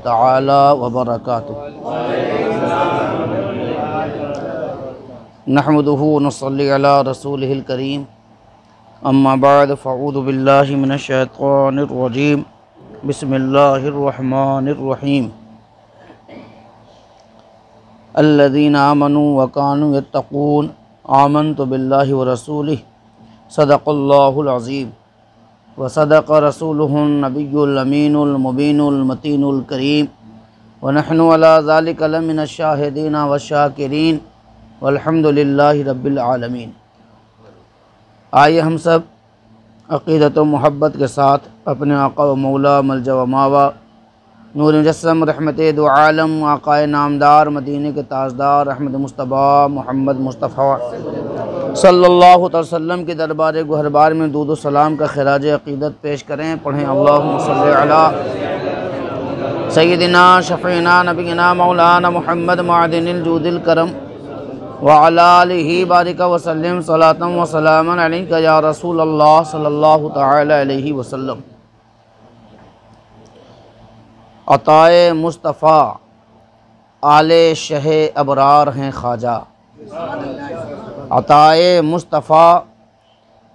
ताला व बरकातुहू। नहमदुहु व नसल्ली अला रसूलिहिल करीम। अम्मा बाद फ़अऊज़ु बिल्लाहि मिनश शैतानिर रजीम। बिस्मिल्लाहिर रहमानिर रहीम। अल्लज़ीना आमनू व कानू यत्तक़ून आमन्तु बिल्लाहि व रसूलिहि सदक़ल्लाहुल अज़ीम व सदक़ रसूलुहुन नबियुल अमीनुल मुबीनुल मतीनुल करीम व नहनु अला ज़ालिका लमिनश शाहिदीन व शाकिरीन वल्हम्दुलिल्लाहि रब्बिल आलमीन। आइए हम सब अक़ीदत व मोहब्बत के साथ अपने आका व मौला मलजा व मावा नूर मुजस्सम रहमत दो आलम आकाए नामदार मदीने के ताजदार अहमद मुस्तफ़ा मोहम्मद मुस्तफ़ा सल्लल्लाहु अलैहि वसल्लम के दरबार गुहरबार में दूद व सलाम का खिराज अक़ीदत पेश करें। पढ़ें अल्लाहुम्मा सल्लि अला सय्यिदिना शफ़ीना नबीना मौलाना मुहम्मद मादिनिल जूदिल करम व अला आलिहि बारिक व सल्लिम सलातम व सलामन अलैका या रसूल अल्लाह सल्लल्लाहु तआला अलैहि वसल्लम। अताए मुस्तफ़ा आले शह अबरार हैं ख्वाजा। अताए मुस्तफ़ा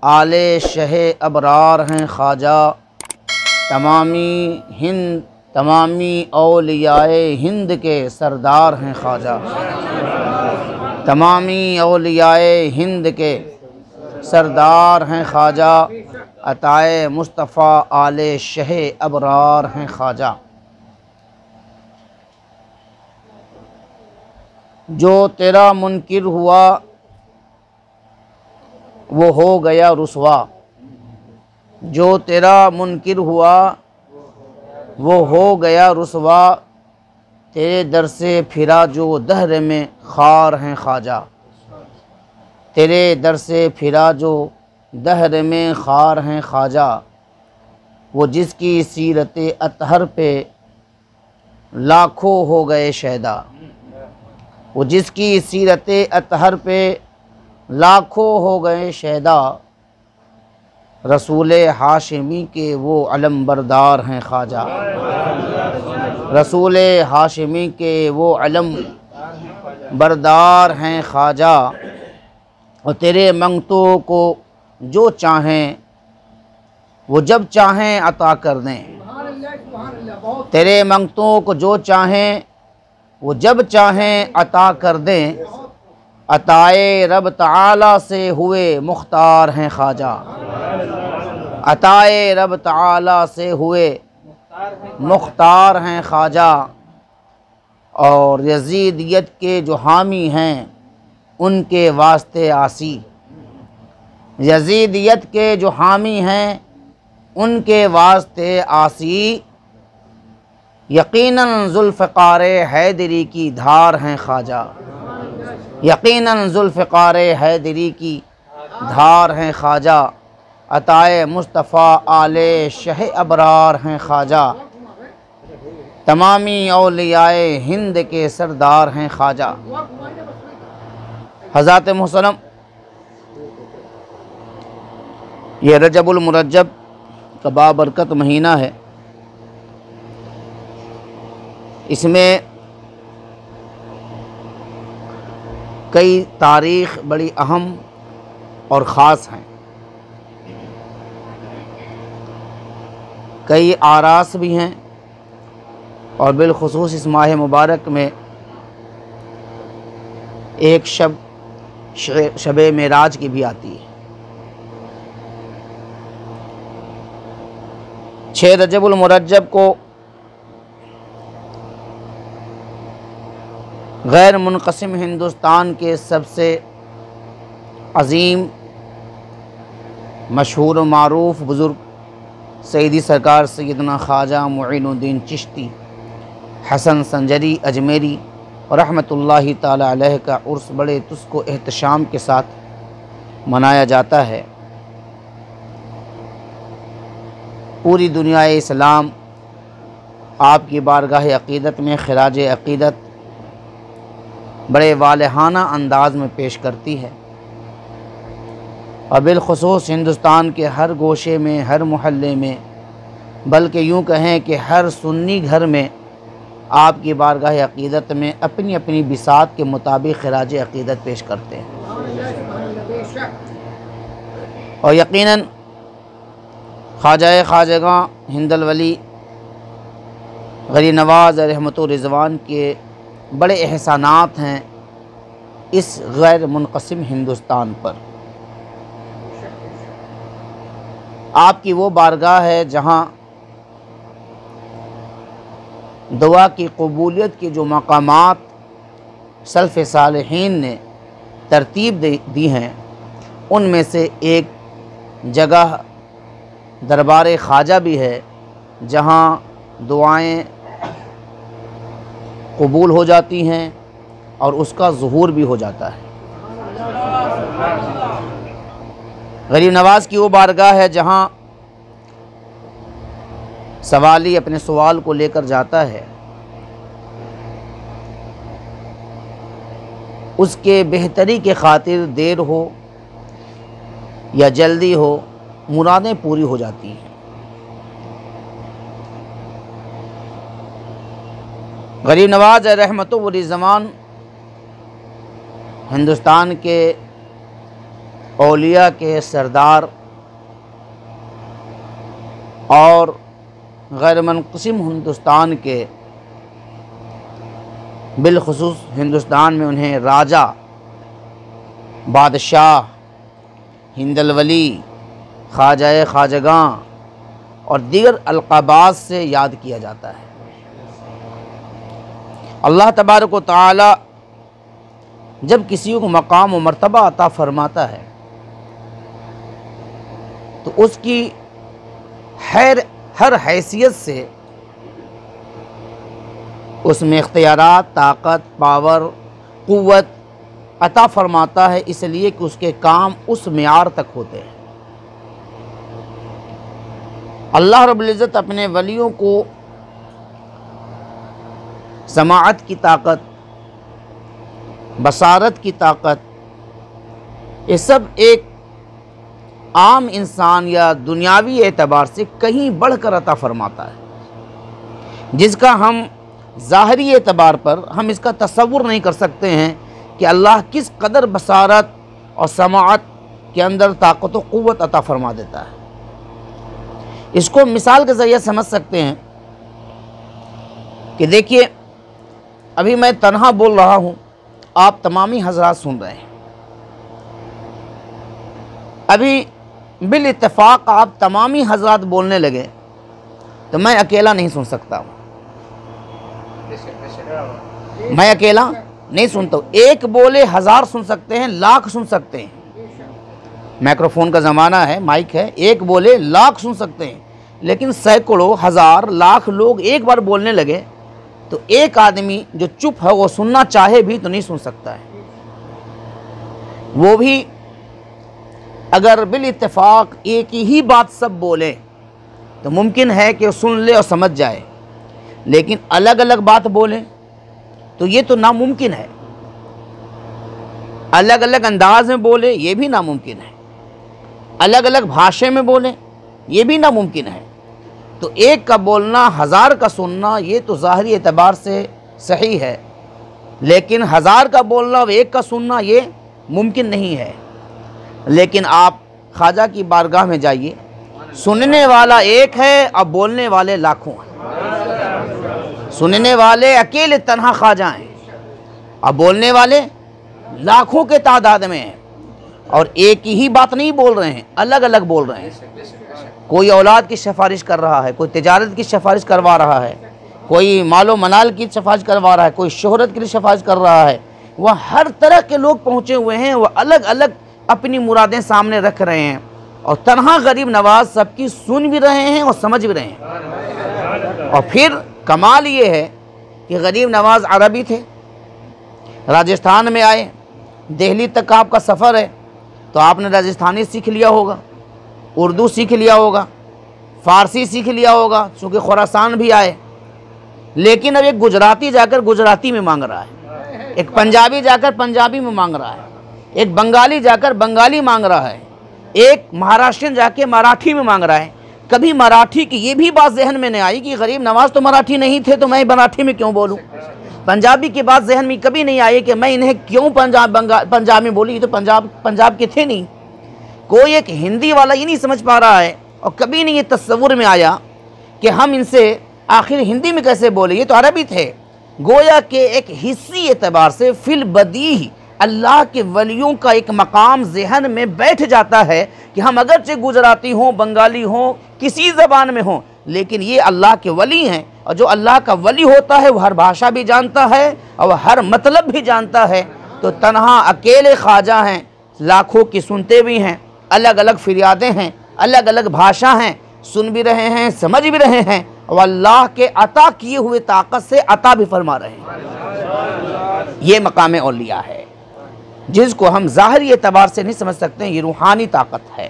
आले शह अबरार हैं ख्वाजा। तमामी औलियाए हिंद के सरदार हैं ख्वाजा। तमामी औलियाए हिंद के सरदार हैं ख्वाजा। अताए मुस्तफ़ा आले शह अबरार हैं ख्वाजा। जो तेरा मुनकिर हुआ वो हो गया रुसवा। जो तेरा मुनकिर हुआ वो हो गया रुसवा। तेरे दर से फिरा जो दहर में खार हैं ख्वाजा। तेरे दर से फिरा जो दहर में खार हैं ख्वाजा। वो जिसकी सीरत अतहर पे लाखों हो गए शैदा। वो जिसकी सीरत अतहर पे लाखों हो गए शैदा। रसूल हाशिमी के वो अलम बरदार हैं ख्वाजा। रसूल हाशिमी के वो अलम बरदार हैं ख्वाजा। और तेरे मंगतों को जो चाहें वो जब चाहें अता कर दें। तेरे मंगतों को जो चाहें वो जब चाहें अता कर दें। अताए रब ताला से हुए मुख्तार हैं ख्वाजा। अताए रब ताला से हुए मुख्तार हैं ख्वाजा। और यजीदियत के जो हामी हैं उनके वास्ते आसी। यजीदियत के जो हामी हैं उनके वास्ते आसी। यकीनन ज़ुल्फ़िकार हैदरी की धार हैं ख्वाजा। यकीनन ज़ुल्फ़िकार हैदरी की धार हैं ख्वाजा। अताए मुस्तफ़ा आले शह अबरार हैं ख्वाजा। तमामी औलियाए हिंद के सरदार हैं ख्वाजा। हज़रत मुहतरम, ये रजबुल मुरज्जब का बाबरकत महीना है। इसमें कई तारीख़ बड़ी अहम और ख़ास हैं। कई आरास भी हैं और बिलखुसूस इस माह मुबारक में एक शब मेराज की भी आती है। 6 रजबुल मुरज्जब को गैर मुनक़सिम हिंदुस्तान के सबसे अज़ीम मशहूर व मारूफ़ बुज़ुर्ग सईदी सरकार सैयदना ख्वाजा मुईनुद्दीन चिश्ती हसन संजरी अजमेरी रहमतुल्लाहि ताला अलैह का उर्स बड़े तुस्को एहतशाम के साथ मनाया जाता है। पूरी दुनिया इस्लाम आपकी बारगाह अक़ीदत में खिराज अक़ीदत बड़े वालहाना अंदाज में पेश करती है। और बिलखुसूस हिंदुस्तान के हर गोशे में, हर मोहल्ले में, बल्कि यूँ कहें कि हर सुन्नी घर में आपकी बारगाह अक़ीदत में अपनी अपनी बिसात के मुताबिक खिराज अक़ीदत पेश करते हैं। और यकीनन ख्वाजा ख़ाजगां हिंदल वली गरीब नवाज़ रहमतुर रिज़वान के बड़े एहसानात हैं इस गैर मुनक़सिम हिंदुस्तान पर। आपकी वो बारगाह है जहाँ दुआ की कबूलियत के जो मकामात सल्फ़ सालिहीन ने तरतीब दी हैं, उनमें से एक जगह दरबार ख्वाजा भी है जहाँ दुआएं कबूल हो जाती हैं और उसका ज़ुहूर भी हो जाता है। गरीब नवाज़ की वो बारगाह है जहाँ सवाली अपने सवाल को लेकर जाता है, उसके बेहतरी के खातिर देर हो या जल्दी हो, मुरादें पूरी हो जाती हैं। गरीब नवाज़ रहमतुर रिज़वान हिंदुस्तान के औलिया के सरदार और गैर मुनक़सिम हिंदुस्तान के, बिलखुसूस हिंदुस्तान में उन्हें राजा, बादशाह, हिंदल वली, ख्वाजा ख़ाजगां और दीगर अलक़ाबात से याद किया जाता है। अल्लाह तबारक व तआला जब किसी को मकाम व मर्तबा अता फ़रमाता है तो उसकी हर हैसियत से उसमें इख्तियारात, ताकत, पावर, क़ुव्वत अता फ़रमाता है, इसलिए कि उसके काम उस मेयार तक होते हैं। अल्लाह रब्बुल इज़्ज़त अपने वलियों को समाअत की ताकत, बसारत की ताकत, ये सब एक आम इंसान या दुनियावी एतबार से कहीं बढ़कर अता फ़रमाता है, जिसका हम ज़ाहरी एतबार पर हम इसका तसव्वुर नहीं कर सकते हैं कि अल्लाह किस कदर बसारत और समाअत के अंदर ताकत व क़ुव्वत अता फ़रमा देता है। इसको मिसाल के ज़रिए समझ सकते हैं कि देखिए, अभी मैं तन्हा बोल रहा हूँ, आप तमामी हज़रात सुन रहे हैं। अभी बिल इत्तेफाक आप तमामी हज़रात बोलने लगे तो मैं अकेला नहीं सुन सकता हूँ, मैं अकेला नहीं सुनता हूँ। एक बोले हज़ार सुन सकते हैं, लाख सुन सकते हैं। माइक्रोफोन का ज़माना है, माइक है, एक बोले लाख सुन सकते हैं, लेकिन सैकड़ों, हज़ार, लाख लोग एक बार बोलने लगे तो एक आदमी जो चुप है वो सुनना चाहे भी तो नहीं सुन सकता है। वो भी अगर बिल इत्तेफाक एक ही बात सब बोले तो मुमकिन है कि सुन ले और समझ जाए, लेकिन अलग अलग बात बोले तो ये तो नामुमकिन है। अलग अलग अंदाज में बोले ये भी नामुमकिन है, अलग अलग भाषा में बोले ये भी नामुमकिन है। तो एक का बोलना, हज़ार का सुनना, ये तो ज़ाहरी एतबार से सही है, लेकिन हज़ार का बोलना और एक का सुनना ये मुमकिन नहीं है। लेकिन आप ख्वाजा की बारगाह में जाइए, सुनने वाला एक है और बोलने वाले लाखों हैं। सुनने वाले अकेले तन्हा ख्वाजा हैं और बोलने वाले लाखों के तादाद में हैं, और एक ही बात नहीं बोल रहे हैं, अलग अलग बोल रहे हैं। कोई औलाद की सिफारिश कर रहा है, कोई तिजारत की सिफारिश करवा रहा है, कोई मालो मनाल की सिफारिश करवा रहा है, कोई शोहरत की सिफारिश कर रहा है। वह हर तरह के लोग पहुँचे हुए हैं, वह अलग अलग अपनी मुरादें सामने रख रहे हैं, और तन्हा गरीब नवाज सबकी सुन भी रहे हैं और समझ भी रहे हैं। और फिर कमाल ये है कि गरीब नवाज अरबी थे, राजस्थान में आए, दिल्ली तक आपका सफ़र है तो आपने राजस्थानी सीख लिया होगा, उर्दू सीख लिया होगा, फ़ारसी सीख लिया होगा, चूँकि खुरासान भी आए। लेकिन अब एक गुजराती जाकर गुजराती में मांग रहा है, एक पंजाबी जाकर पंजाबी में मांग रहा है, एक बंगाली जाकर बंगाली मांग रहा है, एक महाराष्ट्रियन जाके मराठी में मांग रहा है। कभी मराठी की ये भी बात जहन में नहीं आई कि गरीब नवाज तो मराठी नहीं थे तो मैं मराठी में क्यों बोलूँ। पंजाबी की बात जहन में कभी नहीं आई कि मैं इन्हें क्यों पंजाब में बोली, ये तो पंजाब के थे नहीं। कोई एक हिंदी वाला ये नहीं समझ पा रहा है और कभी नहीं ये तस्वुर में आया कि हम इनसे आखिर हिंदी में कैसे बोले, ये तो अरबी थे। गोया के एक हिस्सी एतबार से फिल बदी अल्लाह के वलियों का एक मकाम जहन में बैठ जाता है कि हम अगरचे गुजराती हों, बंगाली हों, किसी ज़बान में हों, लेकिन ये अल्लाह के वली हैं। और जो अल्लाह का वली होता है वो हर भाषा भी जानता है और हर मतलब भी जानता है। तो तन्हा अकेले ख्वाजा हैं, लाखों की सुनते भी हैं, अलग अलग फरियादें हैं, अलग अलग भाषा हैं, सुन भी रहे हैं, समझ भी रहे हैं और अल्लाह के अता किए हुए ताकत से अता भी फरमा रहे हैं। ये मकाम औलिया है जिसको हम ज़ाहरी एतबार से नहीं समझ सकते हैं, ये रूहानी ताकत है।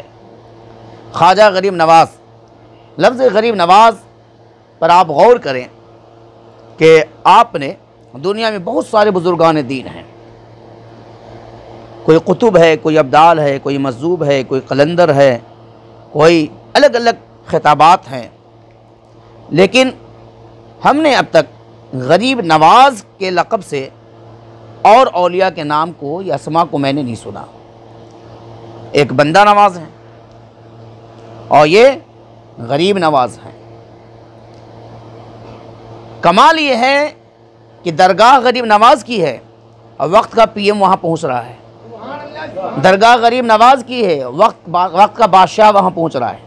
ख्वाजा गरीब नवाज, लफ्ज़ गरीब नवाज पर आप गौर करें कि आपने दुनिया में बहुत सारे बुजुर्गान दीन हैं, कोई कुतुब है, कोई अब्दाल है, कोई मज़ूब है, कोई कलंदर है, कोई अलग अलग खिताबात हैं, लेकिन हमने अब तक गरीब नवाज के लक़ब से और औलिया के नाम को या अस्मा को मैंने नहीं सुना। एक बंदा नवाज है और ये गरीब नवाज हैं। कमाल ये है कि दरगाह गरीब नवाज की है और वक्त का पीएम वहाँ पहुँच रहा है। दरगाह गरीब नवाज की है, वक्त का बादशाह वहाँ पहुँच रहा है।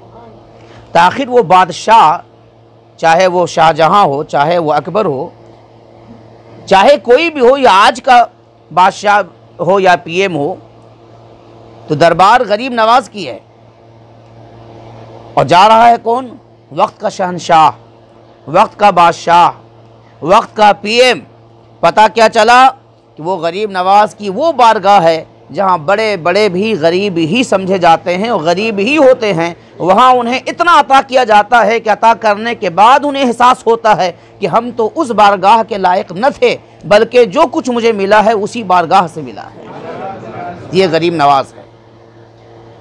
ताखिर वो बादशाह, चाहे वो शाहजहाँ हो, चाहे वो अकबर हो, चाहे कोई भी हो, या आज का बादशाह हो या पीएम हो, तो दरबार गरीब नवाज की है। और जा रहा है कौन? वक्त का शहंशाह, वक्त का बादशाह, वक्त का पीएम। पता क्या चला कि वो गरीब नवाज की वो बारगाह है जहाँ बड़े बड़े भी गरीब ही समझे जाते हैं और गरीब ही होते हैं। वहाँ उन्हें इतना अता किया जाता है कि अता करने के बाद उन्हें एहसास होता है कि हम तो उस बारगाह के लायक न थे, बल्कि जो कुछ मुझे मिला है उसी बारगाह से मिला है। ये गरीब नवाज है।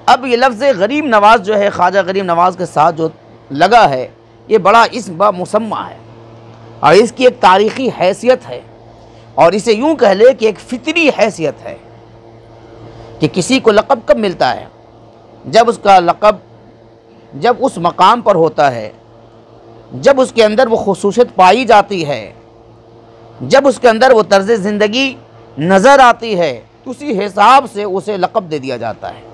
अब ये लफ्ज़ गरीब नवाज जो है, ख्वाजा गरीब नवाज के साथ जो लगा है, ये बड़ा इसम मुसम्मा है और इसकी एक तारीख़ी हैसियत है और इसे यूँ कह ले कि एक फ़ितरी हैसियत है कि किसी को लक़ब कब मिलता है? जब उसका लक़ब जब उस मकाम पर होता है, जब उसके अंदर वो खुसूसियत पाई जाती है, जब उसके अंदर वो तर्ज़ ज़िंदगी नज़र आती है, तो उसी हिसाब से उसे लक़ब दे दिया जाता है।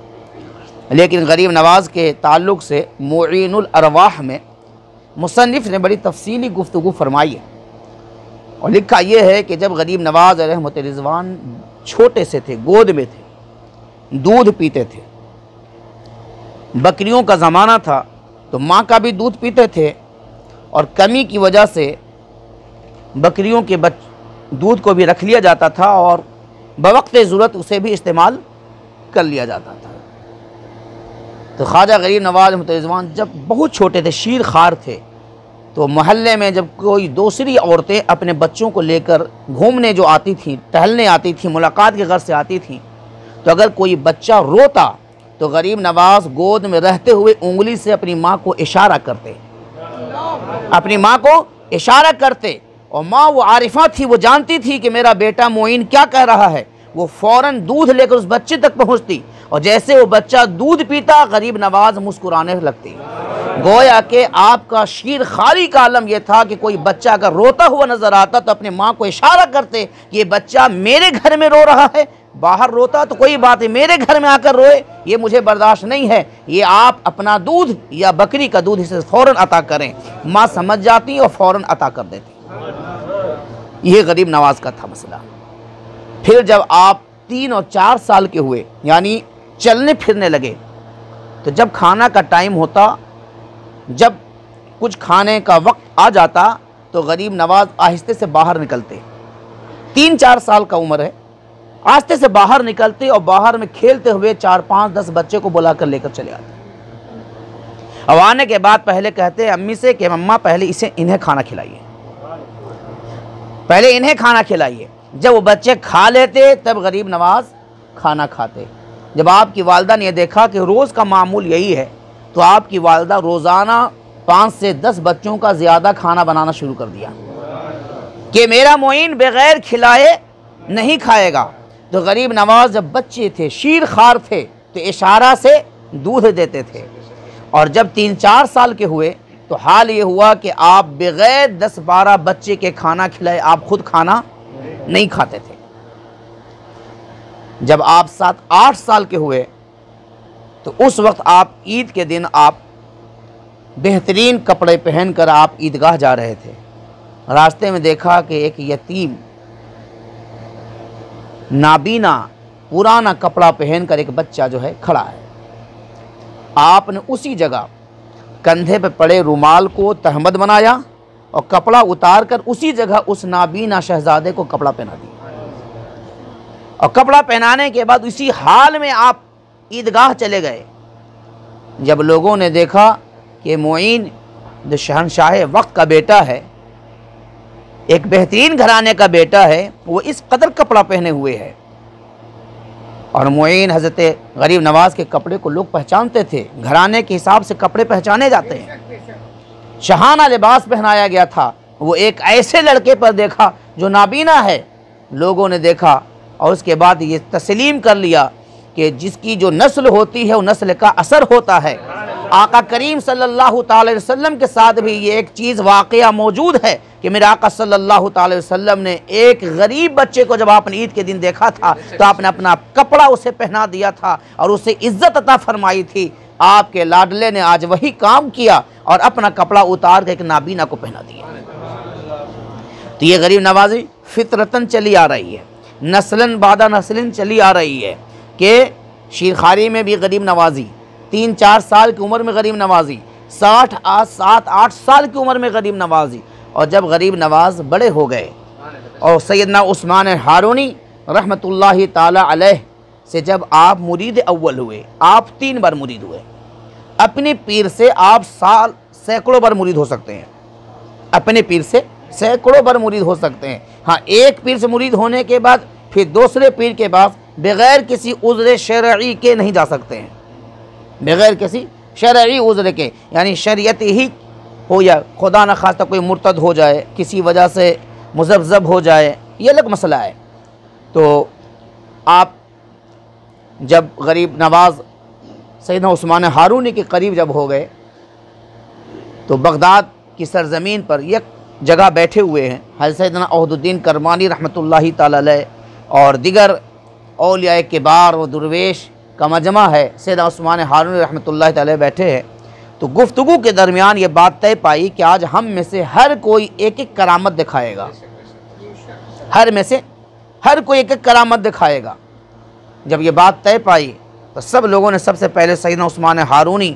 लेकिन गरीब नवाज के ताल्लुक़ से मुईनुल अरवाह में मुसन्निफ़ ने बड़ी तफसीली गुफ्तगू फरमाई है और लिखा यह है कि जब गरीब नवाज रहमत रिज़वान छोटे से थे, गोद में थे, दूध पीते थे, बकरियों का ज़माना था तो माँ का भी दूध पीते थे और कमी की वजह से बकरियों के दूध को भी रख लिया जाता था और बवक्त ज़रूरत उसे भी इस्तेमाल कर लिया जाता था। तो ख्वाजा गरीब नवाज मुतज़वान जब बहुत छोटे थे, शीर खार थे, तो मोहल्ले में जब कोई दूसरी औरतें अपने बच्चों को लेकर घूमने जो आती थीं, टहलने आती थीं, मुलाकात के गर्ज से आती थीं, तो अगर कोई बच्चा रोता तो गरीब नवाज गोद में रहते हुए उंगली से अपनी माँ को इशारा करते, अपनी माँ को इशारा करते। और माँ वो आरिफा थी, वो जानती थी कि मेरा बेटा मोइन क्या कह रहा है। वो फ़ौरन दूध लेकर उस बच्चे तक पहुँचती और जैसे वो बच्चा दूध पीता, गरीब नवाज मुस्कुराने लगती। गोया कि आपका शीर खारी का आलम यह था कि कोई बच्चा अगर रोता हुआ नज़र आता तो अपने माँ को इशारा करते कि ये बच्चा मेरे घर में रो रहा है। बाहर रोता तो कोई बात है, मेरे घर में आकर रोए ये मुझे बर्दाश्त नहीं है, ये आप अपना दूध या बकरी का दूध इसे फ़ौरन अता करें। माँ समझ जाती और फ़ौरन अता कर देती। ये गरीब नवाज का था मसला। फिर जब आप 3 और 4 साल के हुए, यानी चलने फिरने लगे, तो जब खाना का टाइम होता, जब कुछ खाने का वक्त आ जाता, तो गरीब नवाज आहिस्ते से बाहर निकलते। 3-4 साल का उम्र है, आस्ते से बाहर निकलते और बाहर में खेलते हुए 4-5-10 बच्चे को बुलाकर लेकर चले आते। अब आने के बाद पहले कहते अम्मी से कि मम्मा पहले इन्हें खाना खिलाइए, पहले इन्हें खाना खिलाइए। जब वो बच्चे खा लेते तब गरीब नवाज खाना खाते। जब आपकी वालदा ने देखा कि रोज़ का मामूल यही है, तो आपकी वालिदा रोज़ाना 5 से 10 बच्चों का ज़्यादा खाना बनाना शुरू कर दिया कि मेरा मोइन बग़ैर खिलाए नहीं खाएगा। तो गरीब नवाज जब बच्चे थे, शीर खार थे, तो इशारा से दूध देते थे, और जब 3-4 साल के हुए तो हाल ये हुआ कि आप बग़ैर 10-12 बच्चे के खाना खिलाए आप खुद खाना नहीं खाते थे। जब आप 7-8 साल के हुए तो उस वक्त आप ईद के दिन आप बेहतरीन कपड़े पहनकर आप ईदगाह जा रहे थे। रास्ते में देखा कि एक यतीम नाबीना पुराना कपड़ा पहनकर एक बच्चा जो है खड़ा है। आपने उसी जगह कंधे पे पड़े रुमाल को तहमद बनाया और कपड़ा उतार कर उसी जगह उस नाबीना शहजादे को कपड़ा पहना दिया, और कपड़ा पहनाने के बाद इसी हाल में आप ईदगाह चले गए। जब लोगों ने देखा कि मोइन जो शहनशाह वक्त का बेटा है, एक बेहतरीन घराने का बेटा है, वो इस कदर कपड़ा पहने हुए है, और मोइन हज़रत गरीब नवाज के कपड़े को लोग पहचानते थे, घराने के हिसाब से कपड़े पहचाने जाते हैं, शहाना लिबास पहनाया गया था। वो एक ऐसे लड़के पर देखा जो नाबीना है, लोगों ने देखा और उसके बाद ये तस्लीम कर लिया कि जिसकी जो नस्ल होती है वो नस्ल का असर होता है। आका करीम सल्लल्लाहु अलैहि वसल्लम के साथ भी ये एक चीज़ वाक़या मौजूद है कि मेरे आका सल्लल्लाहु अलैहि वसल्लम ने एक गरीब बच्चे को जब आपने ईद के दिन देखा था तो आपने अपना कपड़ा उसे पहना दिया था और उसे इज्जत अता फरमाई थी। आपके लाडले ने आज वही काम किया और अपना कपड़ा उतार के एक नाबीना को पहना दिया। तो ये गरीब नवाजी फितरतन चली आ रही है, नस्लन बादा नस्लन चली आ रही है कि शीरखारी में भी गरीब नवाजी, 3-4 साल की उम्र में गरीब नवाजी, 7-8 साल की उम्र में गरीब नवाजी, और जब गरीब नवाज बड़े हो गए और सैयदना उस्मान हारूनी रहमतुल्लाहि ताला अलैह से जब आप मुरीद अव्वल हुए, आप 3 बार मुरीद हुए। अपने पीर से आप सैकड़ों बार मुरीद हो सकते हैं, अपने पीर से सैकड़ों बार मुरीद हो सकते हैं। हाँ, एक पीर से मुरीद होने के बाद फिर दूसरे पीर के पास बग़ैर किसी उज़्र शरई के नहीं जा सकते हैं, बग़ैर किसी शरई उज़्र के, यानी शरीयत ही हो या खुदा न खास्ता कोई मुर्तद हो जाए, किसी वजह से मुज़ब्ज़ब हो जाए, ये अलग मसला है। तो आप जब गरीब नवाज सैयदना उस्मान हारूनी के करीब जब हो गए तो बगदाद की सरज़मीन पर एक जगह बैठे हुए हैं हज़रत सैयदना अहदुद्दीन करमानी रहमतुल्लाहि ताला अलैह और दिगर औलिया किबार व दुर्वेश का मजमा है। सैयदना उस्मान हारूनी रहमतुल्लाहि ताला अलैह बैठे हैं। तो गुफ्तगू के दरमियान ये बात तय पाई कि आज हम में से हर कोई एक एक करामत दिखाएगा, हर में से हर कोई एक एक करामत दिखाएगा। जब ये बात तय पाई तो सब लोगों ने सबसे पहले सैयदना उस्मान हारूनी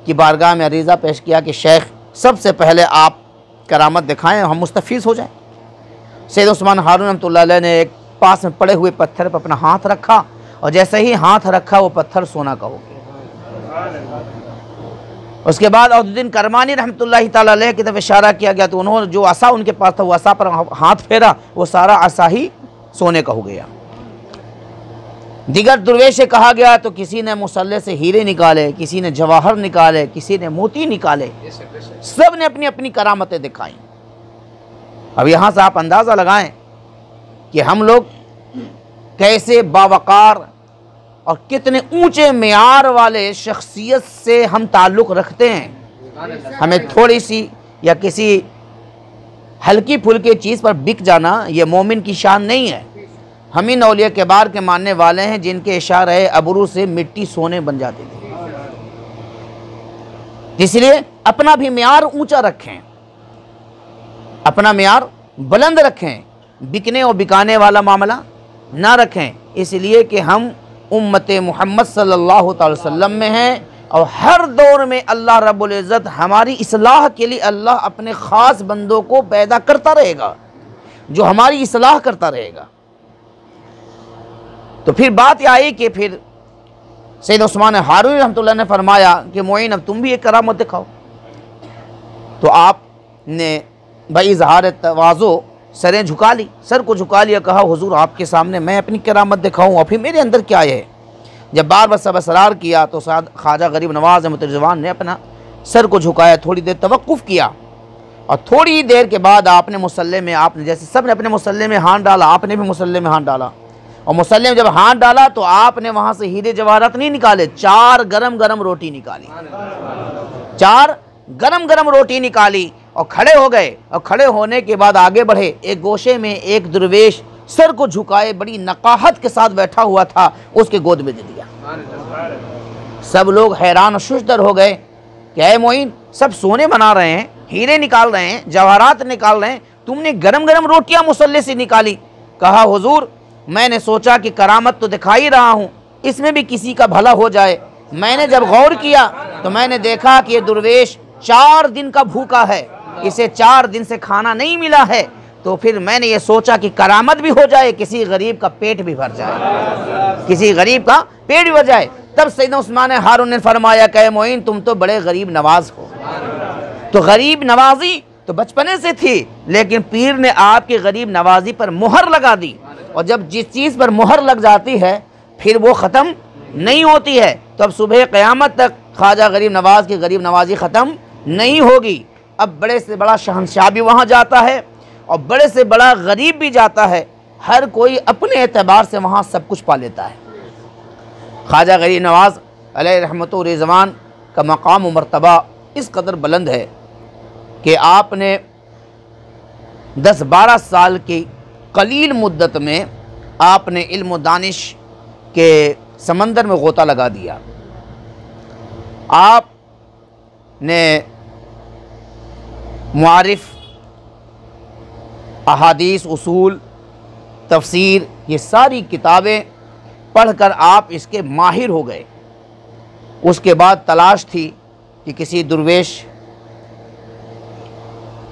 की बारगाह में अरीज़ा पेश किया कि शेख सबसे पहले आप करामत दिखाएं, हम मुस्तफ़ीज़ हो जाएं। सैयदना उस्मान हारूनी रहमतुल्लाह अलैह ने एक पास में पड़े हुए पत्थर पर अपना हाथ रखा और जैसे ही हाथ रखा वो पत्थर सोना का हो गया। उसके बाद अहदुद्दीन करमानी रहमतुल्लाहि ताला अलैह की तरफ इशारा किया गया तो उन्होंने जो असा उनके पास था वो असा पर हाथ फेरा, वो सारा असा ही सोने का हो गया। दिगर दुर्वेश से कहा गया तो किसी ने मुसल्ले से हीरे निकाले, किसी ने जवाहर निकाले, किसी ने मोती निकाले, सब ने अपनी अपनी करामतें दिखाई। अब यहाँ से आप अंदाज़ा लगाएं कि हम लोग कैसे बावकार और कितने ऊंचे मेयार वाले शख्सियत से हम ताल्लुक़ रखते हैं। हमें थोड़ी सी या किसी हल्की फुल्की चीज़ पर बिक जाना ये मोमिन की शान नहीं है। हम इन औलिया किबार के मानने वाले हैं जिनके इशारे अबरू से मिट्टी सोने बन जाती थी। इसलिए अपना भी मेयार ऊंचा रखें, अपना मेयार बुलंद रखें, बिकने और बिकाने वाला मामला ना रखें, इसलिए कि हम उम्मत मोहम्मद सल्लल्लाहु अलैहि वसल्लम में हैं और हर दौर में अल्लाह रब्बुल इज़्ज़त हमारी इस्लाह के लिए अल्लाह अपने ख़ास बंदों को पैदा करता रहेगा जो हमारी इस्लाह करता रहेगा। तो फिर बात यह आई कि फिर सैयद उस्मान हारूनी रहमतुल्लाह ने फरमाया कि मोइन अब तुम भी एक करामत दिखाओ। तो आपने भाई इज़हार तवाज़ो सरें झुका ली, सर को झुका लिया, कहा हुजूर आपके सामने मैं अपनी करामत दिखाऊं और फिर मेरे अंदर क्या है। जब बार बार सब असरार किया तो ख्वाजा गरीब नवाज अहमद रिजवान ने अपना सर को झुकाया, थोड़ी देर तवक्कुफ़ किया और थोड़ी ही देर के बाद आपने मुसल्ले में, आपने जैसे सब ने अपने मुसल्ले में हाथ डाला, आपने भी मुसल्ले में हाथ डाला। और मुसल्ले में जब हाथ डाला तो आपने वहाँ से हीरे जवाहरात नहीं निकाले, 4 गरम गरम रोटी निकाली, 4 गरम गरम रोटी निकाली और खड़े हो गए। और खड़े होने के बाद आगे बढ़े। एक गोशे में एक दुर्वेश सर को झुकाए बड़ी नकाहत के साथ बैठा हुआ था, उसके गोद में दे दिया। सब लोग हैरान और शुशदर हो गए कि ऐ मोइन, सब सोने बना रहे हैं, हीरे निकाल रहे हैं, जवाहरात निकाल रहे हैं, तुमने गरम गरम रोटियां मुसल्ले से निकाली। कहा हुजूर, मैंने सोचा कि करामत तो दिखा ही रहा हूँ, इसमें भी किसी का भला हो जाए। मैंने जब गौर किया तो मैंने देखा कि ये दुर्वेश 4 दिन का भूखा है, इसे 4 दिन से खाना नहीं मिला है। तो फिर मैंने ये सोचा कि करामत भी हो जाए, किसी गरीब का पेट भी भर जाए, किसी गरीब का पेट भी भर जाए। तब सैयदना उस्मान हारून ने फरमाया कि मोइन, तुम तो बड़े गरीब नवाज हो। तो गरीब नवाजी तो बचपने से थी, लेकिन पीर ने आपकी गरीब नवाजी पर मुहर लगा दी। और जब जिस चीज़ पर मुहर लग जाती है फिर वो ख़त्म नहीं होती है। तो अब सुबह क़यामत तक ख्वाजा गरीब नवाज की गरीब नवाजी ख़त्म नहीं होगी। अब बड़े से बड़ा शहंशाह भी वहाँ जाता है और बड़े से बड़ा गरीब भी जाता है, हर कोई अपने एतबार से वहाँ सब कुछ पा लेता है। ख्वाजा गरीब नवाज अलैहि रहमतुर रिज़वान का मकाम व मर्तबा इस कदर बुलंद है कि आपने 10-12 साल की कलील मुद्दत में आपने इल्म व दानिश के समंदर में गोता लगा दिया। आपने मुआरिफ, अहादीस, उसूल, तफसीर, ये सारी किताबें पढ़कर आप इसके माहिर हो गए। उसके बाद तलाश थी कि किसी दुर्वेश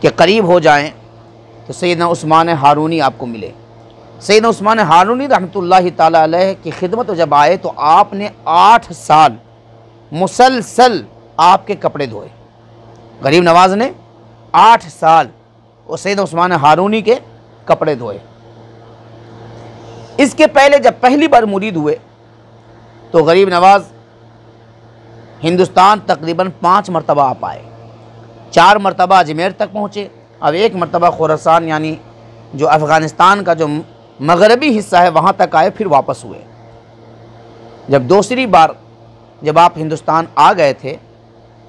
के करीब हो जाएं तो सैयदना उस्मान हारूनी आपको मिले। सैयदना उस्मान हारूनी रहमतुल्लाहि ताला अलैह की खिदमत जब आए तो आपने 8 साल मुसलसल आपके कपड़े धोए। गरीब नवाज ने 8 साल और सैयदना उस्मान हारूनी के कपड़े धोए। इसके पहले जब पहली बार मुरीद हुए तो गरीब नवाज हिंदुस्तान तकरीबन 5 मरतबा आप आए। 4 मरतबा अजमेर तक पहुँचे। अब 1 मरतबा खुरासान यानी जो अफ़गानिस्तान का जो मगरबी हिस्सा है वहाँ तक आए, फिर वापस हुए। जब दूसरी बार जब आप हिंदुस्तान आ गए थे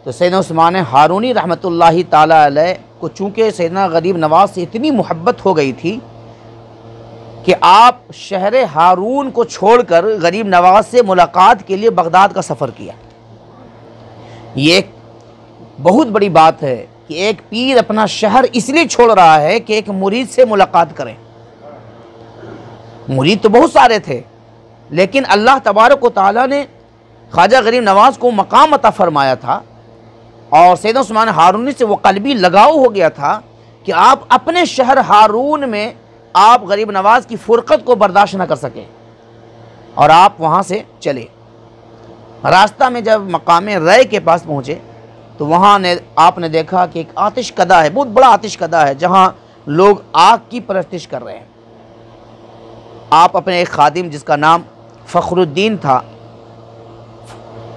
तो सैयदना उस्मान हारूनी रहमतुल्लाहि ताला अलैह को चूँकि सैयदना गरीब नवाज से इतनी मोहब्बत हो गई थी कि आप शहर हारून को छोड़कर गरीब नवाज से मुलाकात के लिए बगदाद का सफ़र किया। ये एक बहुत बड़ी बात है कि एक पीर अपना शहर इसलिए छोड़ रहा है कि एक मुरीद से मुलाकात करें। मुरीद तो बहुत सारे थे, लेकिन अल्लाह तबारक व तआला ने ख्वाजा गरीब नवाज को मकाम अता फरमाया था और सैयदना उस्मान हारूनी से वो कल्बी लगाव हो गया था कि आप अपने शहर हारून में आप गरीब नवाज की फ़ुरक़त को बर्दाश्त न कर सके और आप वहाँ से चले। रास्ता में जब मकाम रय के पास पहुँचे तो वहाँ ने आपने देखा कि एक आतिश कदा है, बहुत बड़ा आतिश कदा है, जहाँ लोग आग की परस्तिश कर रहे हैं। आप अपने एक खादिम जिसका नाम फ़खरुद्दीन था,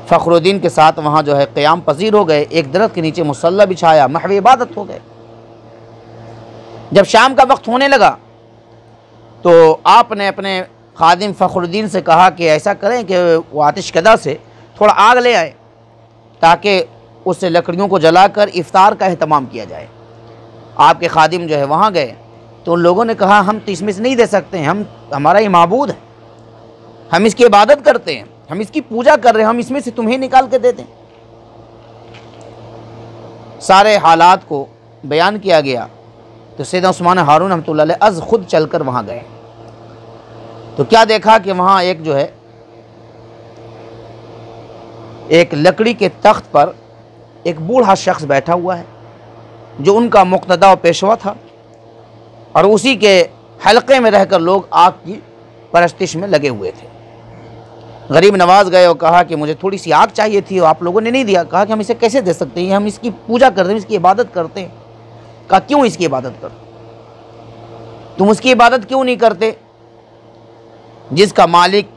फ़खरुद्दीन के साथ वहाँ जो है क़याम पजीर हो गए। एक दरख्त के नीचे मुसल्ला बिछाया, महव इबादत हो गए। जब शाम का वक्त होने लगा तो आपने अपने खादिम फ़खरुद्दीन से कहा कि ऐसा करें कि वो आतिश कदा से थोड़ा आग ले आए ताकि उससे लकड़ियों को जलाकर इफ्तार का एहतमाम किया जाए। आपके खादिम जो है वहाँ गए तो उन लोगों ने कहा हम तो इसमें से नहीं दे सकते हैं, हमारा ये माबूद है, हम इसकी इबादत करते हैं, हम इसकी पूजा कर रहे हैं, हम इसमें से तुम्हें निकाल के देते हैं। सारे हालात को बयान किया गया तो सैयदना उस्मान हारून रहमतुल्लाह अलैह अज़ खुद चलकर वहाँ गए तो क्या देखा कि वहाँ एक जो है एक लकड़ी के तख्त पर एक बूढ़ा शख्स बैठा हुआ है जो उनका मुक़्तदा व पेशवा था और उसी के हलक़े में रहकर लोग आग की परस्तिश में लगे हुए थे। गरीब नवाज गए और कहा कि मुझे थोड़ी सी आग चाहिए थी और आप लोगों ने नहीं दिया। कहा कि हम इसे कैसे दे सकते हैं, हम इसकी पूजा करते हैं, इसकी इबादत करते हैं। कहा क्यों इसकी इबादत करते, तुम उसकी इबादत क्यों नहीं करते जिसका मालिक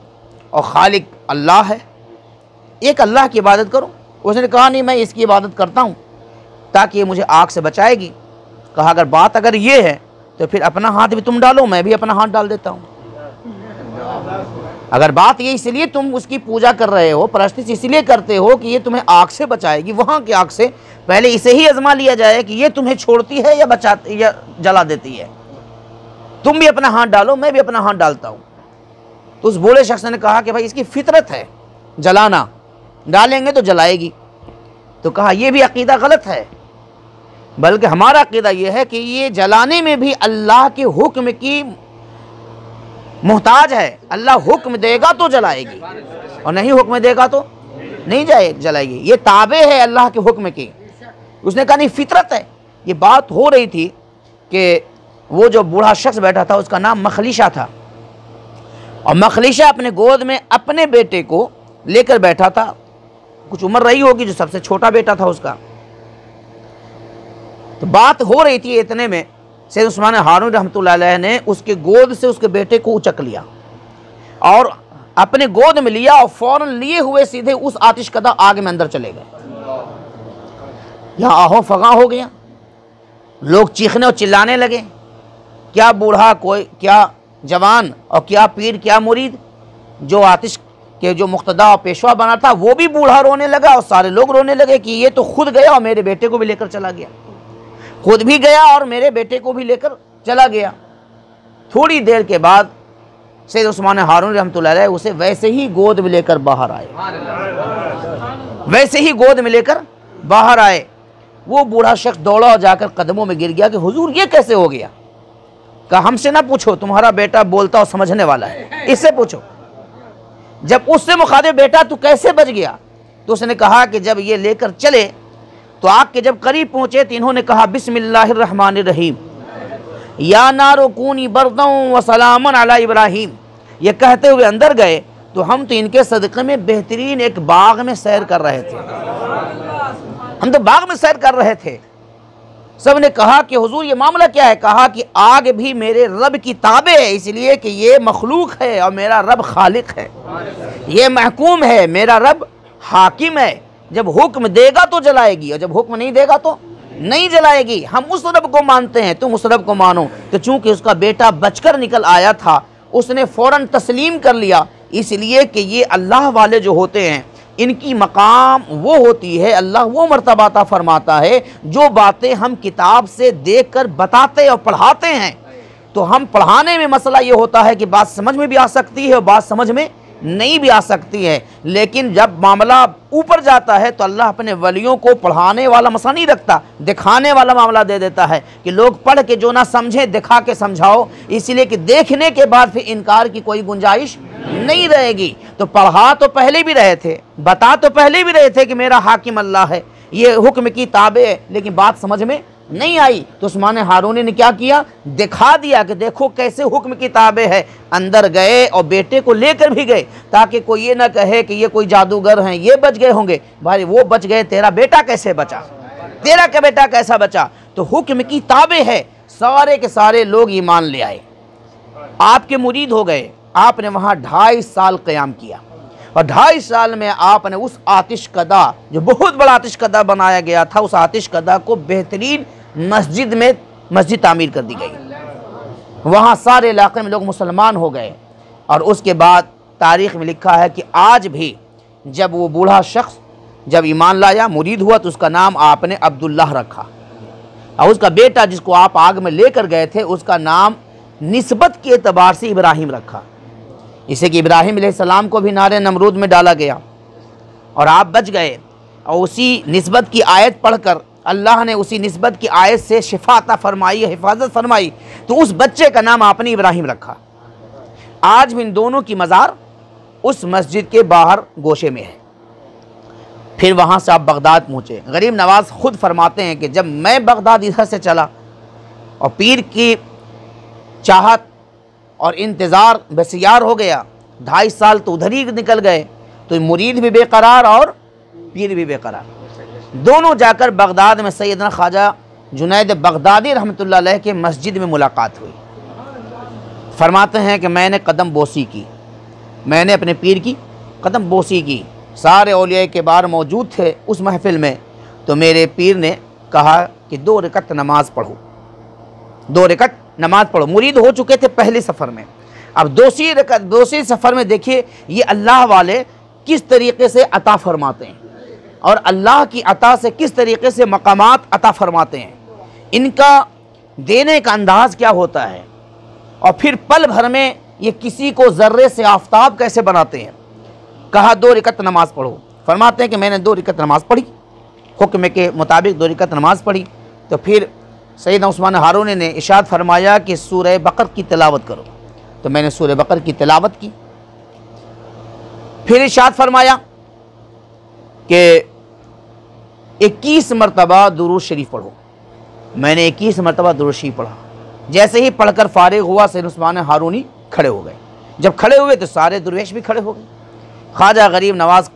और खालिक अल्लाह है, एक अल्लाह की इबादत करो। उसने कहा नहीं, मैं इसकी इबादत करता हूँ ताकि ये मुझे आग से बचाएगी। कहा अगर बात अगर ये है तो फिर अपना हाथ भी तुम डालो, मैं भी अपना हाथ डाल देता हूँ। अगर बात ये इसलिए तुम उसकी पूजा कर रहे हो, परस्तिश इसलिए करते हो कि ये तुम्हें आग से बचाएगी, वहाँ की आग से, पहले इसे ही आजमा लिया जाए कि ये तुम्हें छोड़ती है या बचाती या जला देती है। तुम भी अपना हाथ डालो, मैं भी अपना हाथ डालता हूँ। तो उस बूढ़े शख्स ने कहा कि भाई इसकी फितरत है जलाना, डालेंगे तो जलाएगी। तो कहा यह भी अकीदा गलत है, बल्कि हमारा अकीदा यह है कि ये जलाने में भी अल्लाह के हुक्म की मोहताज है। अल्लाह हुक्म देगा तो जलाएगी और नहीं हुक्म देगा तो नहीं जलाएगी। ये ताबे है अल्लाह के हुक्म की। उसने कहा नहीं, फितरत है। ये बात हो रही थी कि वो जो बूढ़ा शख्स बैठा था उसका नाम मखलिशा था, और मखलिशा अपने गोद में अपने बेटे को लेकर बैठा था। कुछ उम्र रही होगी, जो सबसे छोटा बेटा था उसका। तो बात हो रही थी, इतने में सैयद उस्मान हारून रहमतुल्लाह अलैह ने उसके गोद से उसके बेटे को उचक लिया और अपने गोद में लिया और फौरन लिए हुए सीधे उस आतिशकदा आग में अंदर चले गए। यहाँ आहो फगा हो गया, लोग चीखने और चिल्लाने लगे। क्या बूढ़ा, कोई क्या जवान और क्या पीर, क्या मुरीद। जो आतिश के जो मुक्तदा और पेशवा बना था वो भी बूढ़ा रोने लगा और सारे लोग रोने लगे कि ये तो खुद गया और मेरे बेटे को भी लेकर चला गया, खुद भी गया और मेरे बेटे को भी लेकर चला गया। थोड़ी देर के बाद सैयद उस्मान हारून रहमतुल्लाह अलैह उसे वैसे ही गोद में लेकर बाहर आए, वैसे ही गोद में लेकर बाहर आए। वो बूढ़ा शख्स दौड़ा और जाकर कदमों में गिर गया कि हुजूर ये कैसे हो गया। कहा हमसे ना पूछो, तुम्हारा बेटा बोलता और समझने वाला है, इससे पूछो। जब उससे मुखातिब बेटा तू कैसे बच गया, तो उसने कहा कि जब ये लेकर चले तो आग के जब करीब पहुंचे तो इन्होंने कहा बिस्मिल्लाहिर्रहमानिर्रहीम या नारो कूनी बरदन व सलामन अला इब्राहिम। ये कहते हुए अंदर गए तो हम तो इनके सदक़े में बेहतरीन एक बाग में सैर कर रहे थे, हम तो बाग में सैर कर रहे थे। सब ने कहा कि हुजूर ये मामला क्या है। कहा कि आग भी मेरे रब की ताबे है, इसलिए कि ये मखलूक है और मेरा रब खालिक है, ये महकूम है, मेरा रब हाकिम है। जब हुक्म देगा तो जलाएगी और जब हुक्म नहीं देगा तो नहीं जलाएगी। हम उस रब को मानते हैं, तुम उस रब को मानो। तो चूंकि उसका बेटा बचकर निकल आया था, उसने फौरन तस्लीम कर लिया, इसलिए कि ये अल्लाह वाले जो होते हैं इनकी मकाम वो होती है, अल्लाह वो मर्तबा अता फरमाता है जो बातें हम किताब से देखकर बताते और पढ़ाते हैं। तो हम पढ़ाने में मसला ये होता है कि बात समझ में भी आ सकती है और बात समझ में नहीं भी आ सकती है, लेकिन जब मामला ऊपर जाता है तो अल्लाह अपने वलियों को पढ़ाने वाला मसला नहीं रखता, दिखाने वाला मामला दे देता है कि लोग पढ़ के जो ना समझे दिखा के समझाओ, इसलिए कि देखने के बाद फिर इनकार की कोई गुंजाइश नहीं रहेगी। तो पढ़ा तो पहले भी रहे थे, बता तो पहले भी रहे थे कि मेरा हाकिम अल्लाह है, ये हुक्म की ताबे है, लेकिन बात समझ में नहीं आई। तो उस्मान हारून ने क्या किया, दिखा दिया कि देखो कैसे हुक्म की ताबे है। अंदर गए और बेटे को लेकर भी गए ताकि कोई ये ना कहे कि ये कोई जादूगर हैं, ये बच गए होंगे। भाई वो बच गए, तेरा बेटा कैसे बचा, तेरा का बेटा कैसा बचा। तो हुक्म की ताबे है, सारे के सारे लोग ईमान ले आए, आपके मुरीद हो गए। आपने वहाँ 2.5 साल क़याम किया और 2.5 साल में आपने उस आतिशकदा, जो बहुत बड़ा आतिशकदा बनाया गया था, उस आतिशकदा को बेहतरीन मस्जिद में मस्जिद तामीर कर दी गई। वहाँ सारे इलाके में लोग मुसलमान हो गए। और उसके बाद तारीख़ में लिखा है कि आज भी जब वो बूढ़ा शख्स जब ईमान लाया, मुरीद हुआ, तो उसका नाम आपने अब्दुल्लाह रखा और उसका बेटा जिसको आप आग में लेकर गए थे उसका नाम निस्बत के एतबार से इब्राहिम रखा। इसे कि इब्राहिम अलैहिस्सलाम को भी नारे नमरूद में डाला गया और आप बच गए। और उसी निस्बत की आयत पढ़कर अल्लाह ने उसी निस्बत की आयत से शिफा अता फरमाई, हिफाजत फरमाई, तो उस बच्चे का नाम आपने इब्राहिम रखा। आज भी इन दोनों की मज़ार उस मस्जिद के बाहर गोशे में है। फिर वहाँ से आप बगदाद पहुँचे। गरीब नवाज ख़ुद फरमाते हैं कि जब मैं बगदाद इधर से चला और पीर की चाहत और इंतज़ार बसियार हो गया, 2.5 साल तो उधर ही निकल गए, तो मुरीद भी बेकरार और पीर भी बेकरार। दोनों जाकर बगदाद में सैयदना ख्वाजा जुनैद बगदादी रहमतुल्लाह अलैह के मस्जिद में मुलाकात हुई। फरमाते हैं कि मैंने कदम बोसी की मैंने अपने पीर की कदम बोसी की। सारे औलिया के बार मौजूद थे उस महफिल में। तो मेरे पीर ने कहा कि 2 रकत नमाज पढ़ो, 2 रकत नमाज पढ़ो। मुरीद हो चुके थे पहले सफ़र में, अब दूसरी सफ़र में देखिए ये अल्लाह वाले किस तरीक़े से अता फरमाते हैं और अल्लाह की अता से किस तरीक़े से मकामात अता फरमाते हैं, इनका देने का अंदाज़ क्या होता है, और फिर पल भर में ये किसी को ज़र्रे से आफताब कैसे बनाते हैं। कहा 2 रकत नमाज पढ़ो। फरमाते हैं कि मैंने 2 रकत नमाज पढ़ी, हुक्म के मुताबिक 2 रकत नमाज पढ़ी। तो फिर सैयदना उस्मान हारून ने इरशाद फरमाया कि सूरह बकर की तिलावत करो। तो मैंने सूरह बकर की तिलावत की। फिर इरशाद फरमाया कि 21 मरतबा दुरूद शरीफ पढ़ो। मैंने 21 मरतबा दुरूद शरीफ पढ़ा। जैसे ही पढ़कर फारिग हुआ सैयदना उस्मान हारूनी खड़े हो गए। जब खड़े हुए तो सारे दुर्वेश भी खड़े हो गए। ख्वाजा गरीब नवाज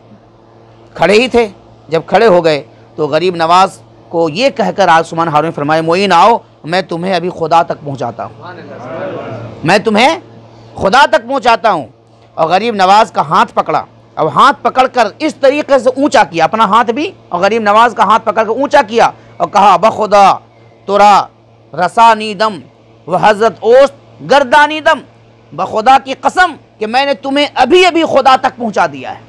खड़े ही थे। जब खड़े हो गए तो गरीब नवाज को ये कहकर उस्मान हारून फरमाए, मोइन आओ, मैं तुम्हें अभी खुदा तक पहुँचाता हूँ, मैं तुम्हें खुदा तक पहुँचाता हूँ। और गरीब नवाज का हाथ पकड़ा। अब हाथ पकड़कर इस तरीके से ऊंचा किया, अपना हाथ भी और गरीब नवाज का हाथ पकड़कर ऊंचा किया और कहा, बखुदा तुरा रसानी दम व हज़रत ओस्त गर्दानी दम, बखुदा की कसम कि मैंने तुम्हें अभी अभी खुदा तक पहुंचा दिया है,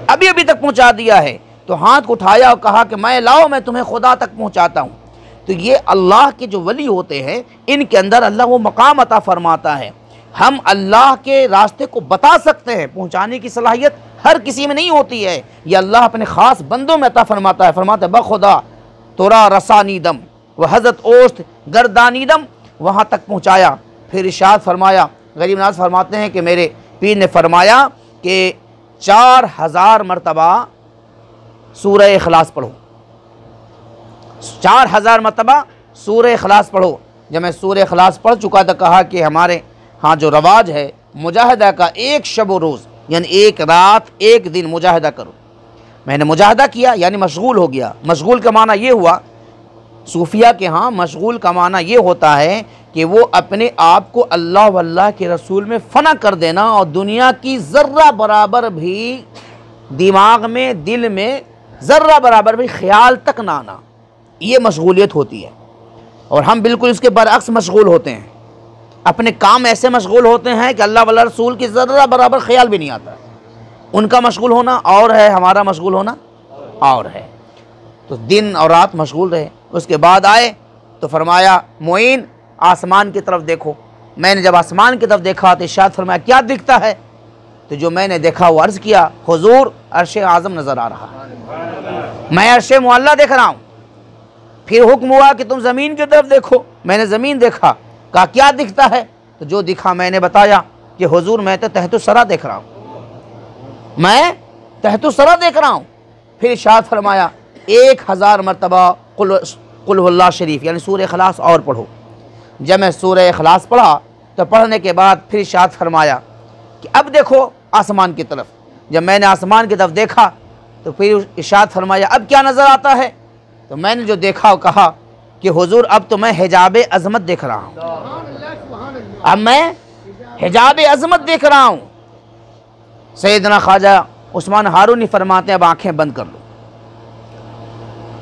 अभी अभी तक पहुंचा दिया है। तो हाथ को उठाया और कहा कि मैं लाओ, मैं तुम्हें खुदा तक पहुंचाता हूं। तो ये अल्लाह के जो वली होते हैं, इनके अंदर अल्लाह वो मकाम अता फरमाता है। हम अल्लाह के रास्ते को बता सकते हैं, पहुंचाने की सलाहियत हर किसी में नहीं होती है। ये अल्लाह अपने ख़ास बंदों में अता फरमाता है। फरमाता है, बखुदा तोरा रसानी दम व हज़रत ओस्त गर्दानी दम, वहाँ तक पहुँचाया। फिर इरशाद फरमाया, गरीब नवाज फरमाते हैं कि मेरे पीर ने फरमाया कि 4000 मरतबा सूरह इखलास पढ़ो, 4000 मरतबा सूरह इखलास पढ़ो। जब मैं सूरह इखलास पढ़ चुका था, कहा कि हमारे हाँ जो रवाज है मुजाहिदा का, 1 शब व रोज़ यानी 1 रात 1 दिन मुजाहिदा करो। मैंने मुजाहिदा किया यानी मशगूल हो गया। मशगूल का माना ये हुआ, सूफिया के यहाँ मशगूल का माना ये होता है कि वो अपने आप को अल्लाह वल्लाह के रसूल में फ़ना कर देना और दुनिया की ज़र्रा बराबर भी दिमाग में, दिल में ज़र्रा बराबर भी ख्याल तक ना आना, ये मशगूलियत होती है। और हम बिल्कुल इसके बरअक्स मशगूल होते हैं। अपने काम ऐसे मशगूल होते हैं कि अल्लाह वल्लाह रसूल की ज़र्रा बराबर ख्याल भी नहीं आता। उनका मशगूल होना और है, हमारा मशगूल होना और है। तो दिन और रात मशगूल रहे। उसके बाद आए तो फरमाया, मोइन आसमान की तरफ देखो। मैंने जब आसमान की तरफ देखा तो इरशाद फरमाया, क्या दिखता है? तो जो मैंने देखा वो अर्ज़ किया, हुजूर अर्श आज़म नज़र आ रहा है, मैं अर्श मुअल्ला देख रहा हूँ। फिर हुक्म हुआ कि तुम ज़मीन की तरफ देखो। मैंने ज़मीन देखा। कहा क्या दिखता है? तो जो दिखा मैंने बताया कि हुजूर मैं तो तहत सरा देख रहा हूँ, मैं तहत सरा देख रहा हूँ। फिर इरशाद फरमाया, 1000 मरतबा कुल हुवल्लाह शरीफ यानी सूरह इखलास और पढ़ो। जब मैं सूरह इखलास पढ़ा तो पढ़ने के बाद फिर इरशाद फरमाया कि अब देखो आसमान की तरफ। जब मैंने आसमान की तरफ देखा तो फिर इरशाद फरमाया, अब क्या नज़र आता है? तो मैंने जो देखा वो कहा कि हुजूर अब तो मैं हिजाब अज़मत देख रहा हूँ, अब मैं हिजाब अज़मत देख रहा हूँ। सैयदना ख्वाजा उस्मान हारूनी फरमाते हैं, अब आँखें बंद कर लो।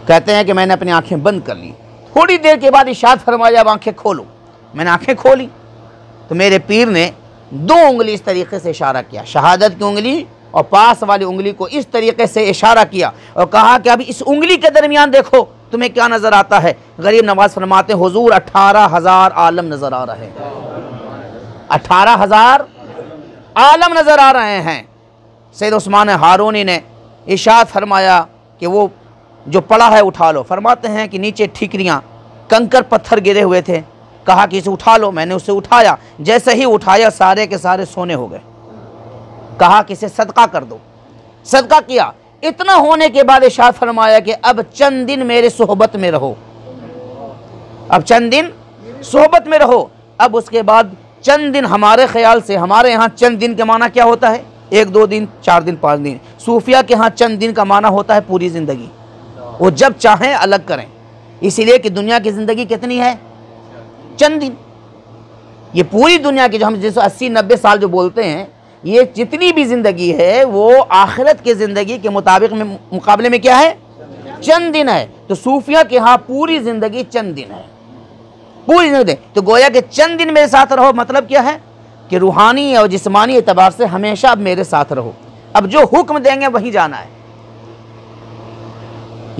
कहते हैं कि मैंने अपनी आंखें बंद कर ली। थोड़ी देर के बाद इरशाद फरमाया, अब आंखें खोलो। मैंने आंखें खोली तो मेरे पीर ने 2 उंगली इस तरीके से इशारा किया, शहादत की उंगली और पास वाली उंगली को इस तरीके से इशारा किया और कहा कि अभी इस उंगली के दरमियान देखो तुम्हें क्या नज़र आता है। गरीब नवाज फरमाते हैं, हुजूर 18,000 आलम नज़र आ रहे हैं, 18,000 आलम नज़र आ रहे हैं। सैयद उस्मान हारूनी ने इरशाद फरमाया कि वो जो पड़ा है उठा लो। फरमाते हैं कि नीचे ठीकरियाँ, कंकर पत्थर गिरे हुए थे। कहा कि इसे उठा लो। मैंने उसे उठाया। जैसे ही उठाया सारे के सारे सोने हो गए। कहा कि इसे सदका कर दो। सदका किया। इतना होने के बाद इरशाद फरमाया कि अब चंद दिन मेरे सोहबत में रहो, अब चंद दिन सोहबत में रहो। अब उसके बाद चंद दिन, हमारे ख्याल से हमारे यहाँ चंद दिन का माना क्या होता है? 1-2 दिन, 4 दिन, 5 दिन। सूफिया के यहाँ चंद दिन का माना होता है पूरी ज़िंदगी। वो जब चाहें अलग करें, इसीलिए कि दुनिया की ज़िंदगी कितनी है? चंद दिन। ये पूरी दुनिया की जो हम जैसे 80-90 साल जो बोलते हैं, ये जितनी भी ज़िंदगी है वो आखिरत की ज़िंदगी के मुताबिक में मुकाबले में क्या है, चंद दिन है। तो सूफिया के यहाँ पूरी ज़िंदगी चंद दिन है, पूरी ज़िंदगी। तो गोया के चंद दिन मेरे साथ रहो, मतलब क्या है कि रूहानी और जिस्मानी एतबार से हमेशा अब मेरे साथ रहो। अब जो हुक्म देंगे वहीं जाना है।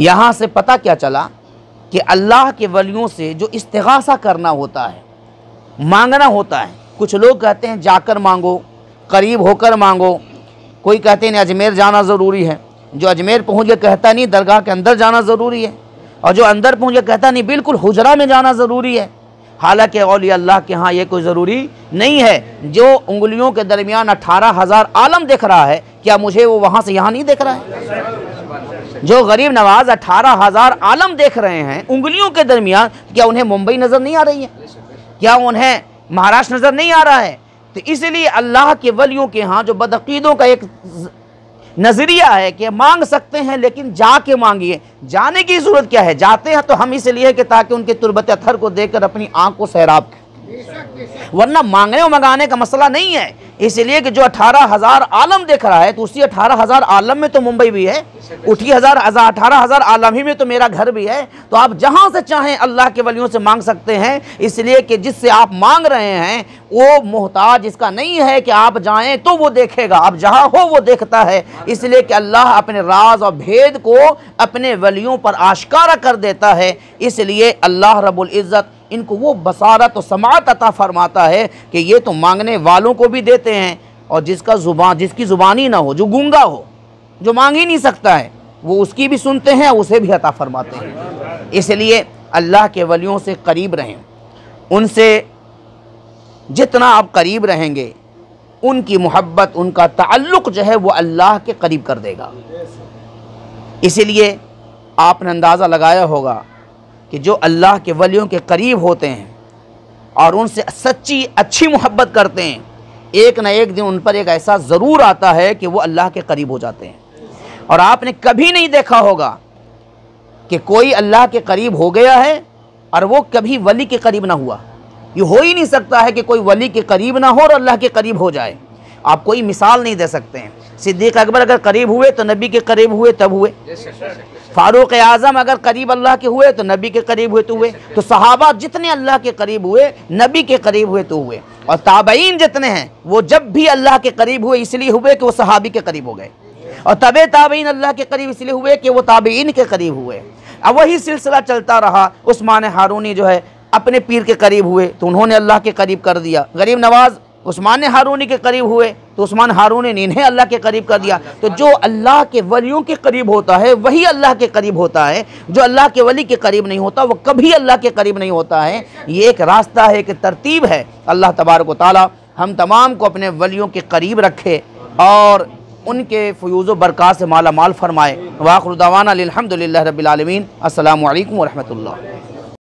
यहाँ से पता क्या चला कि अल्लाह के वलियों से जो इस्तिगासा करना होता है, मांगना होता है, कुछ लोग कहते हैं जाकर मांगो, करीब होकर मांगो। कोई कहते हैं अजमेर जाना ज़रूरी है, जो अजमेर पहुँच के कहता नहीं दरगाह के अंदर जाना ज़रूरी है, और जो अंदर पहुँच के कहता नहीं बिल्कुल हुजरा में जाना ज़रूरी है। हालांकि औलिया अल्लाह के यहाँ ये कोई ज़रूरी नहीं है। जो उंगलियों के दरमियान 18,000 आलम देख रहा है, क्या मुझे वो वहाँ से यहाँ नहीं देख रहा है? जो गरीब नवाज 18,000 आलम देख रहे हैं उंगलियों के दरमियान, क्या उन्हें मुंबई नज़र नहीं आ रही है? क्या उन्हें महाराष्ट्र नज़र नहीं आ रहा है? तो इसलिए अल्लाह के वलियों के यहाँ जो बदअकीदों का एक नज़रिया है कि मांग सकते हैं लेकिन जाके मांगिए। जाने की ज़रूरत क्या है? जाते हैं तो हम इसलिए कि ताकि उनके तुरबत अथर को देखकर अपनी आँख को सैराब, वरना मांगने और मंगाने का मसला नहीं है। इसलिए कि जो 18,000 आलम देख रहा है, तो उसी 18,000 आलम में तो मुंबई भी है, उठी 18,000 आलम ही में तो मेरा घर भी है। तो आप जहाँ से चाहें अल्लाह के वलियों से मांग सकते हैं, इसलिए कि जिससे आप मांग रहे हैं वो मोहताज इसका नहीं है कि आप जाएं तो वो देखेगा, आप जहाँ हो वो देखता है। इसलिए कि अल्लाह अपने राज और भेद को अपने वलियों पर आश्कारा कर देता है। इसलिए अल्लाह रब्बुल इज़्ज़त इनको वो बसारत और समाअत अता फरमाता है कि ये तो मांगने वालों को भी देते हैं, और जिसकी ज़ुबान ही ना हो, जो गूंगा हो, जो मांग ही नहीं सकता है, वो उसकी भी सुनते हैं, उसे भी अता फरमाते हैं। इसलिए अल्लाह के वलियों से करीब रहें। उनसे जितना आप करीब रहेंगे, उनकी मोहब्बत, उनका ताल्लुक़ जो है वो अल्लाह के करीब कर देगा। इसलिए आपने अंदाज़ा लगाया होगा कि जो अल्लाह के वलियों के करीब होते हैं और उनसे सच्ची अच्छी मोहब्बत करते हैं, एक न एक दिन उन पर एक ऐसा ज़रूर आता है कि वो अल्लाह के करीब हो जाते हैं। और आपने कभी नहीं देखा होगा कि कोई अल्लाह के करीब हो गया है और वो कभी वली के करीब ना हुआ। ये हो ही नहीं सकता है कि कोई वली के करीब ना हो और अल्लाह के करीब हो जाए। आप कोई मिसाल नहीं दे सकते हैं। सिद्दीक़ अकबर अगर करीब हुए तो नबी के करीब हुए तब हुए, फारूक आज़म अगर करीब अल्लाह के हुए तो नबी के करीब हुए तो हुए। तो सहाबा जितने अल्लाह के करीब हुए, नबी के करीब हुए तो हुए। और ताबईन जितने हैं वो जब भी अल्लाह के करीब हुए इसलिए हुए कि वो सहाबी के करीब हो गए, और तबे ताबईन अल्लाह के करीब इसलिए हुए कि वो ताबईन के करीब हुए। अब वही सिलसिला चलता रहा। उस्मान हारूनी जो है अपने पीर के करीब हुए तो उन्होंने अल्लाह के करीब कर दिया। गरीब नवाज उस्मान हारूनी के करीब हुए तो उस्मान हारूनी ने इन्हें अल्लाह के करीब कर दिया। तो जो अल्लाह के वलियों के करीब होता है वही अल्लाह के करीब होता है। जो अल्लाह के वली के करीब नहीं होता वो कभी अल्लाह के करीब नहीं होता है। ये एक रास्ता है, एक तरतीब है। अल्लाह तबारक व तआला हम तमाम को अपने वलियों के करीब रखे और उनके फ़यूज़ व बरक़ात से माला माल फरमाए। व आख़िरु दअवाना अनिल हम्दुलिल्लाहि रब्बिल आलमीन। अस्सलामु अलैकुम व रहमतुल्लाह।